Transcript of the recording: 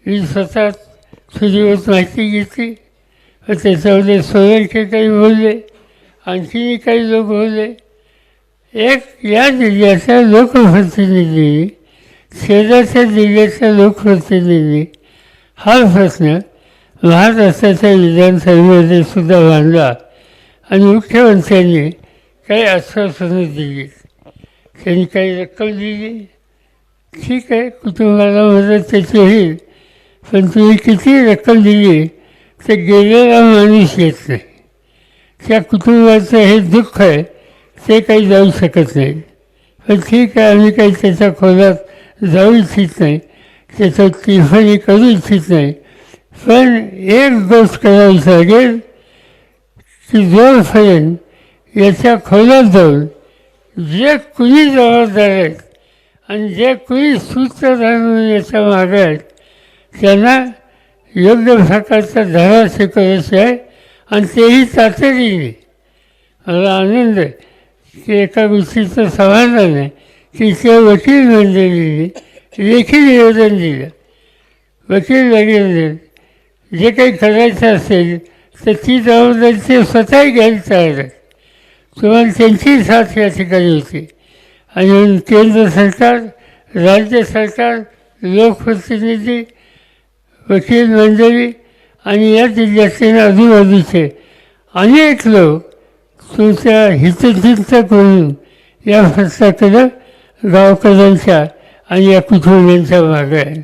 मी स्वतः सुजीवत माहिती घेतली व त्याच्यामध्ये सोयीचे काही बोलले, आणखीही काही लोक बोलले. एक या जिल्ह्याचा लोकप्रतिनिधी, शेजारच्या जिल्ह्याचा लोकप्रतिनिधी हा प्रश्न महाराष्ट्राच्या विधानसभेमध्ये सुद्धा मांडला आणि मुख्यमंत्र्यांनी काही आश्वासनं दिली. त्यांनी काही रक्कम दिली, ठीक आहे, कुटुंबाला मदत त्याची होईल, पण तुम्ही किती रक्कम दिली तर गेलेला माणूस येत नाही. त्या कुटुंबाचं हे दुःख आहे ते काही जाऊ शकत नाही. पण ठीक आहे, आम्ही काही त्याच्या खोलात जाऊ इच्छित नाही, त्याचं टिफणी करू इच्छित नाही. पण एक गोष्ट करायची लागेल की जोपर्यंत याच्या खोलात जाऊन जे कुणी जबाबदार आहेत आणि जे कुणी सूत्रधार याच्या मागे आहेत त्यांना योग्य प्रकारचा धडा शिकवायचा आहे आणि तेही तातडीने. मला आनंद आहे की एका गोष्टीचं समाधान आहे की त्या वकील मंडळीने लेखी निवेदन दिलं. वकील वगैरे जे काही करायचं असेल तर ती जबाबदारी ते स्वतःही घ्यायला तयार आहेत. तुम्हाला त्यांची साथ या ठिकाणी होती आणि केंद्र सरकार, राज्य सरकार, लोकप्रतिनिधी, वकील मंडळी आणि या जिल्ह्यातील आजूबाजूचे अनेक लोक तुमच्या हितचिंतक म्हणून या प्रश्नाकडं गावकऱ्यांच्या आणि या कुटुंबियांच्या मागे आहे.